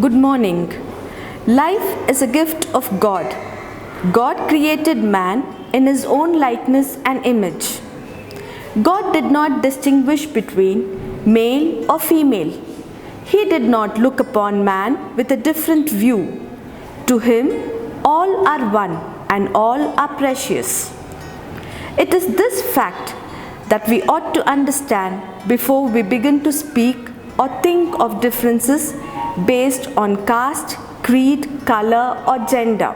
Good morning. Life is a gift of God. God created man in his own likeness and image. God did not distinguish between male or female. He did not look upon man with a different view. To him, all are one and all are precious. It is this fact that we ought to understand before we begin to speak or think of differences based on caste, creed, color, or gender.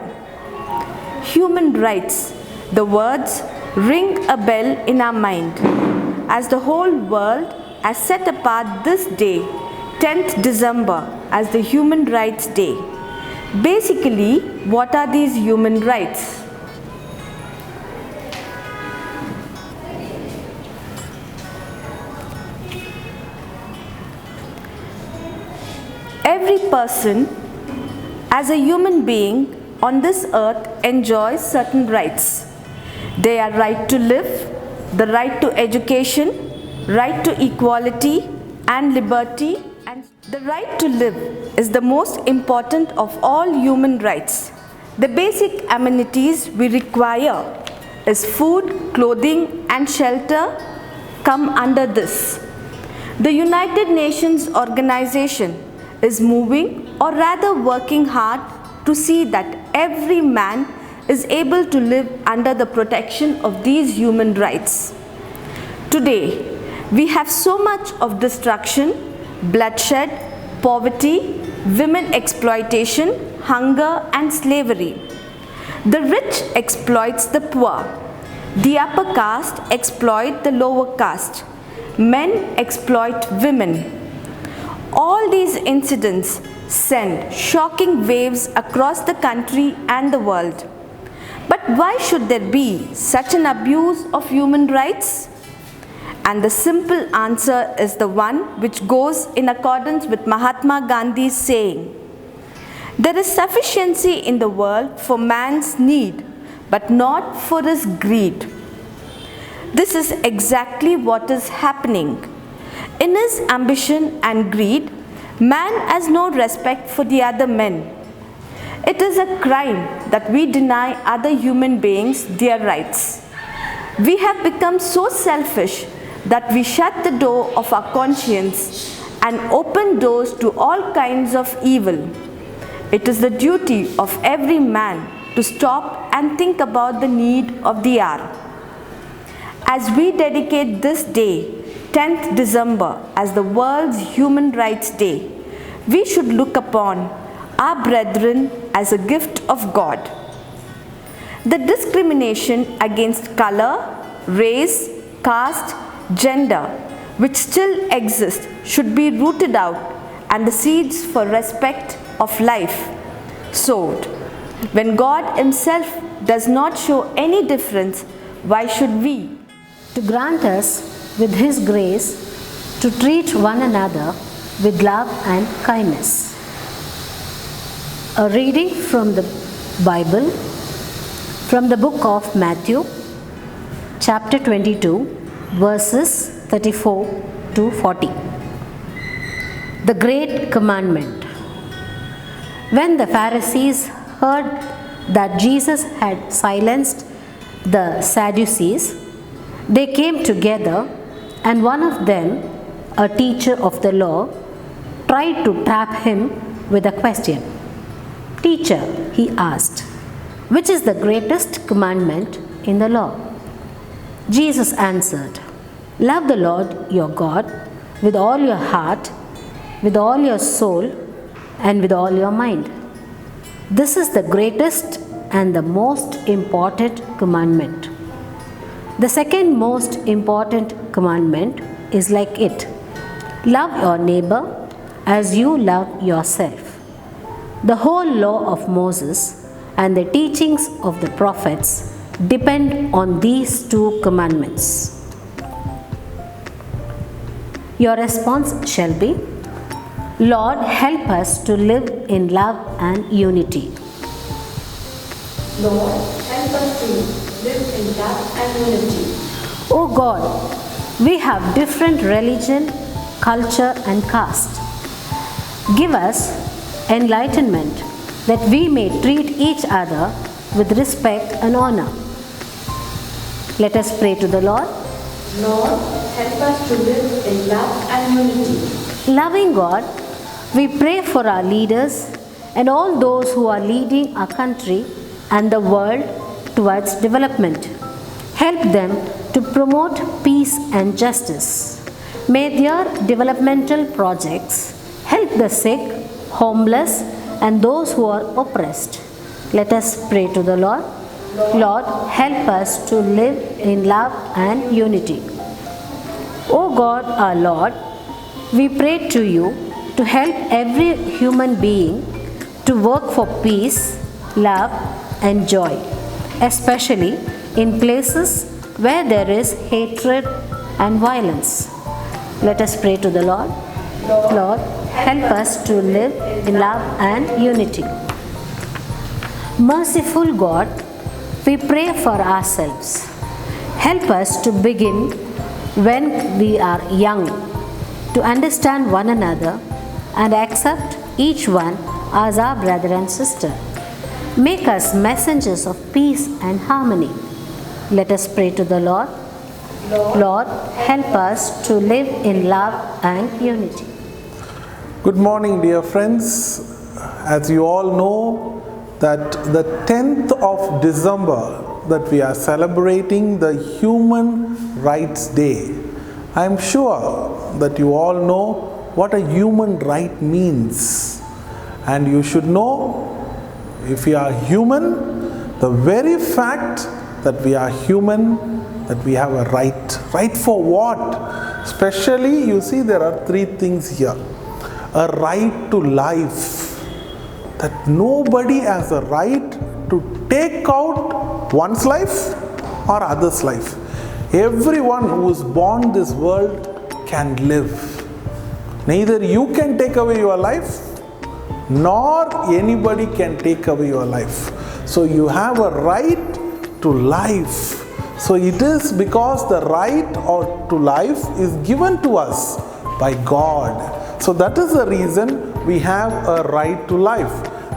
Human rights, the words ring a bell in our mind as the whole world has set apart this day, 10th December, as the Human Rights Day. Basically, what are these human rights? Every person as a human being on this earth enjoys certain rights. They are right to live, the right to education, right to equality and liberty, and the right to live is the most important of all human rights. The basic amenities we require is food, clothing and shelter come under this. The United Nations organization is moving or rather working hard to see that every man is able to live under the protection of these human rights. Today, we have so much of destruction, bloodshed, poverty, women exploitation, hunger and slavery. The rich exploits the poor. The upper caste exploit the lower caste. Men exploit women. All these incidents send shocking waves across the country and the world. But why should there be such an abuse of human rights? And the simple answer is the one which goes in accordance with Mahatma Gandhi's saying, "There is sufficiency in the world for man's need, but not for his greed." This is exactly what is happening. In his ambition and greed, man has no respect for the other men. It is a crime that we deny other human beings their rights. We have become so selfish that we shut the door of our conscience and open doors to all kinds of evil. It is the duty of every man to stop and think about the need of the hour. As we dedicate this day, 10th December, as the world's Human Rights Day, we should look upon our brethren as a gift of God. The discrimination against color, race, caste, gender, which still exists, should be rooted out and the seeds for respect of life sowed. When God Himself does not show any difference, why should we? To grant us with His grace to treat one another with love and kindness. A reading from the Bible, from the book of Matthew, chapter 22, verses 34 to 40. The Great Commandment. When the Pharisees heard that Jesus had silenced the Sadducees, they came together, and one of them, a teacher of the law, tried to trap him with a question. "Teacher," he asked, "which is the greatest commandment in the law?" Jesus answered, "Love the Lord your God with all your heart, with all your soul, and with all your mind. This is the greatest and the most important commandment. The second most important commandment is like it. Love your neighbor as you love yourself. The whole law of Moses and the teachings of the prophets depend on these two commandments." Your response shall be, "Lord, help us to live in love and unity." Lord, help us to live in love and unity. O God, we have different religion, culture and caste. Give us enlightenment, that we may treat each other with respect and honor. Let us pray to the Lord. Lord, help us to live in love and unity. Loving God, we pray for our leaders and all those who are leading our country and the world towards development. Help them to promote peace and justice. May their developmental projects help the sick, homeless, and those who are oppressed. Let us pray to the Lord. Lord, help us to live in love and unity. O God, our Lord, we pray to you to help every human being to work for peace, love, and joy, especially in places where there is hatred and violence. Let us pray to the Lord. Lord, help us to live in love and unity. Merciful God, we pray for ourselves. Help us to begin when we are young, to understand one another and accept each one as our brother and sister. Make us messengers of peace and harmony. Let us pray to the Lord. Lord, help us to live in love and unity. Good morning, dear friends. As you all know, that the 10th of December that we are celebrating the Human Rights Day. I am sure that you all know what a human right means. And you should know, if we are human, the very fact that we are human, that we have a right. Right for what? Especially, you see, there are three things here. A right to life. That nobody has a right to take out one's life or others' life. Everyone who is born this world can live. Neither you can take away your life, nor anybody can take away your life. So you have a right to life. So it is because the right to life is given to us by God. So that is the reason we have a right to life.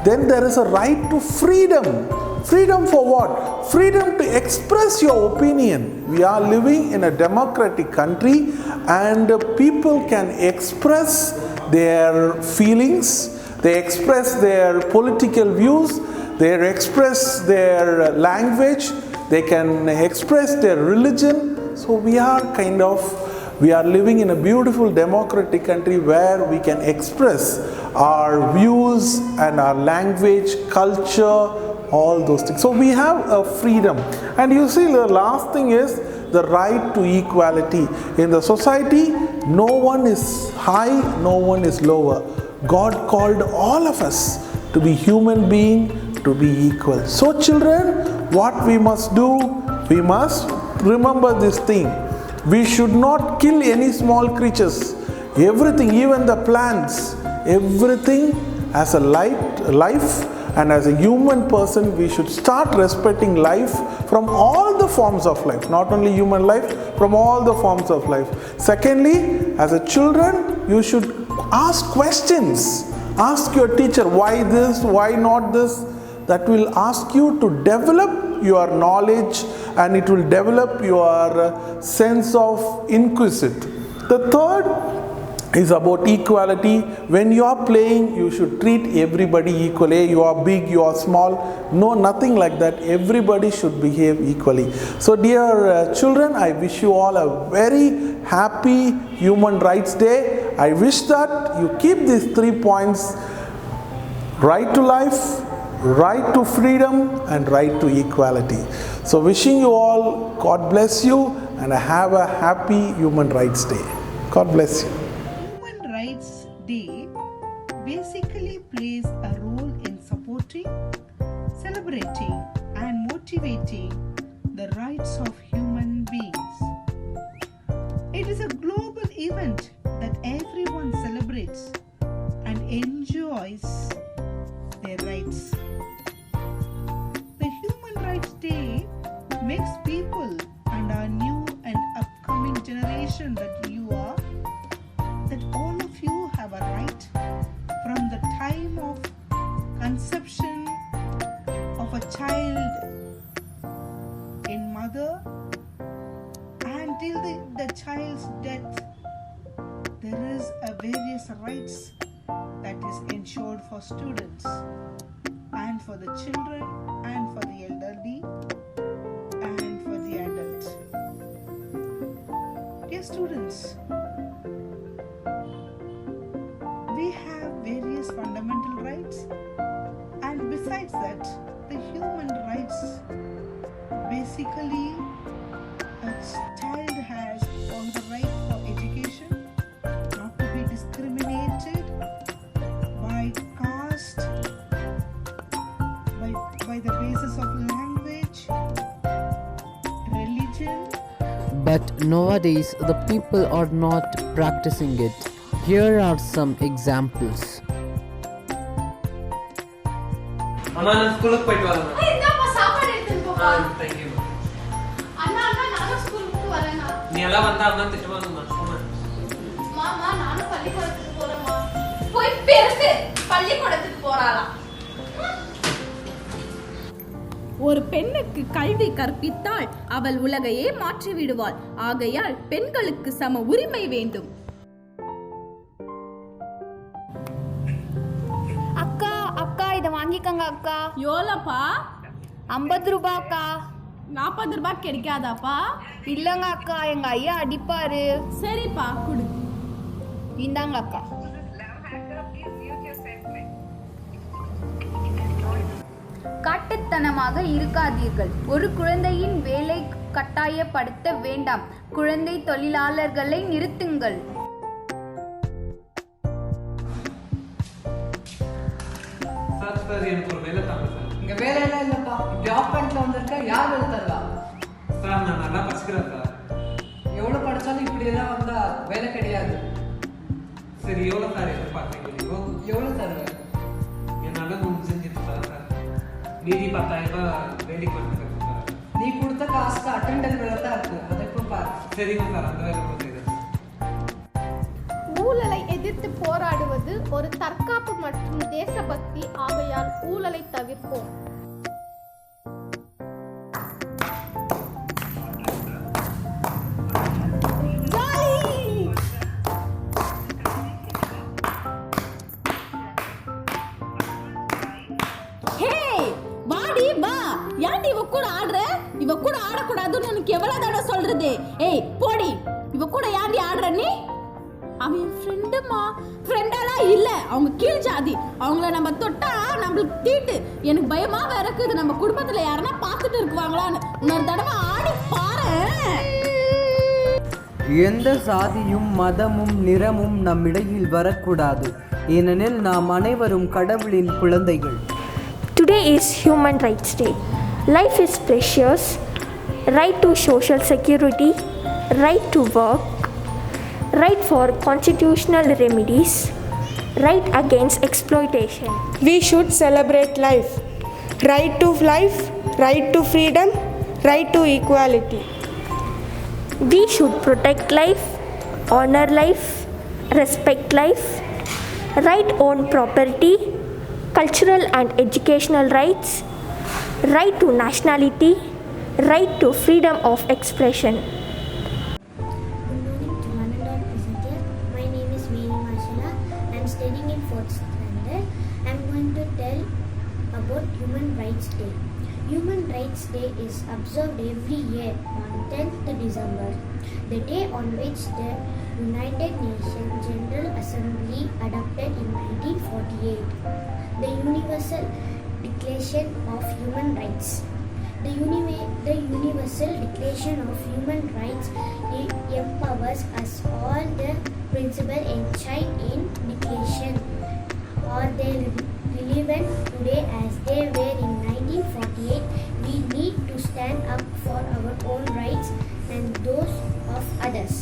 Then there is a right to freedom. Freedom for what? Freedom to express your opinion. We are living in a democratic country and people can express their feelings, they express their political views, they express their language, they can express their religion. So we are living in a beautiful democratic country where we can express our views and our language, culture, all those things. So we have a freedom. And you see, the last thing is the right to equality. In the society, no one is high, no one is lower. God called all of us to be human beings, to be equal. So children, what we must do, we must remember this thing. We should not kill any small creatures. Everything, even the plants, everything has a life, and as a human person, we should start respecting life from all the forms of life, not only human life, from all the forms of life. Secondly, as a children, you should ask questions. Ask your teacher, why this, why not this? That will ask you to develop your knowledge and it will develop your sense of inquisitive. The third is about equality. When you are playing, you should treat everybody equally. You are big, you are small. No, nothing like that. Everybody should behave equally. So dear children, I wish you all a very happy Human Rights Day. I wish that you keep these 3 points: right to life, right to freedom, and right to equality. So wishing you all, God bless you, and have a happy Human Rights Day. God bless you. Human Rights Day basically plays a role in supporting, celebrating, and motivating the rights of human beings. It is a global event that everyone celebrates and enjoys their rights. The Human Rights Day makes people and our new and upcoming generation that you are various rights that is ensured for students and for the children and for the elderly and for the adults. Dear students, we have various fundamental rights, and besides that, the human rights basically a child has all the right for education, not to be discriminated by caste, by the basis of language, religion. But nowadays, the people are not practicing it. Here are some examples. அம்மா நான் ஸ்கூலுக்கு போயிட்டு வரேன். இந்தாப்பா சாப்பாடு எடுத்துட்டு போப்பா. Thank you. அண்ணா நானும் ஸ்கூலுக்கு வரேனா. நீ எல்லாம் வந்தா அம்மா திட்டுவாங்கம்மா. மாமா நானும் பள்ளிக்கூடத்துக்கு போறேம்மா. போய் பேசு. பள்ளிக்கூடத்துக்கு போறாளாம். ஒரு பெண்ணுக்கு கல்வி கற்பித்தால் அவள் உலகையே மாற்றி விடுவாள். ஆகையால் பெண்களுக்கு சம உரிமை வேண்டும். அக்கா அக்கா இதை வாங்கிக்கங்க அக்கா. எவ்வளோப்பா? 50 ரூபாய் அக்கா. 40 ரூபாய் கிடைக்காதாப்பா? இல்லைங்க அக்கா, எங்க ஐயா அடிப்பாரு. சரிப்பா கொடு. இந்தாங்க அக்கா. காட்டுத்தனமாக இருக்காதீர்கள். ஒரு குழந்தையின் வேலை கட்டாயப்படுத்த வேண்டாம். குழந்தை தொழிலாளர்களை நிறுத்துங்கள். சார் எனக்கு ஒரு வேலை தாங்க சார். இங்க வேலையெல்லாம் இல்லப்பா. ஜாப் பேண்ட்ல வந்திருக்க, யார் வேலை தருவா? சார் நான் நல்லா படிச்சுக்கிறேன் சார். எவ்வளவு படிச்சாலும் இப்படி எல்லாம் வந்தா வேலை கிடையாது. சரி எவ்வளோ சார் எதிர்பார்த்தீங்க? எவ்வளவு தருவ? என்னால முடிஞ்சிருச்சு சார். மீதி 10,000 ரூபாய் வேலைக்கு வந்துருக்கேன் சார். நீ கொடுத்த காசுக்கு அட்டெண்டர் வேலை தான் இருக்கு, அதை இப்போ பாரு. சரிங்க சார், அந்த வேலை போகிறேன். ஊழலை எதிர்த்து போராடுவது ஒரு தற்காப்பு மற்றும் தேசபக்தி. ஆகையால் ஊழலை தவிர்ப்போம். வாடி வா. ஏன்டி இவ கூட ஆடுற? இவ கூட ஆடக்கூடாதுன்னு எனக்கு எவ்வளவு தடவை சொல்றது? ஏய் போடி, இவ கூட ஏன்டி ஆடுற நீ? அவன் என் ஃப்ரெண்டுமா. ஃப்ரெண்டாலாம் இல்ல, அவங்க கீழ் ஜாதி. அவங்கள நம்ம தொட்டா நம்மளுக்கு தீட்டு. எனக்கு பயமாவே இருக்குது, நம்ம குடும்பத்துல யாருன்னா பார்த்துட்டு இருக்குவாங்களான்னு. இன்னொரு தடவை ஆடி பாரு. எந்த சாதியும் மதமும் நிறமும் நம்மிடையில் வரக்கூடாது. ஏனெனில் நாம் அனைவரும் கடவுளின் குழந்தைகள். Today is Human Rights Day. Life is precious. Right to social security, right to work, right for constitutional remedies, right against exploitation. We should celebrate life. Right to life, right to freedom, right to equality. We should protect life, honor life, respect life, right own property, cultural and educational rights, right to nationality, right to freedom of expression. Good morning to one and all present here. My name is Mary Marshalla. I am studying in 4th standard. I am going to tell about Human Rights Day. Human Rights Day is observed every year on 10th December, the day on which the United Nations General Assembly adopted in 1948 the Universal Declaration of Human Rights. The Universal Declaration of Human Rights empowers us all the principles enshrined in Declaration. Are they relevant today as they were in 1948? We need to stand up for our own rights and those of others.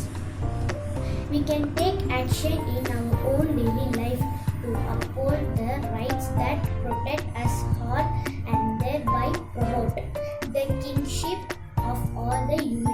We can take action in our own daily life to uphold the rights that protect us all and thereby promote the kinship of all the human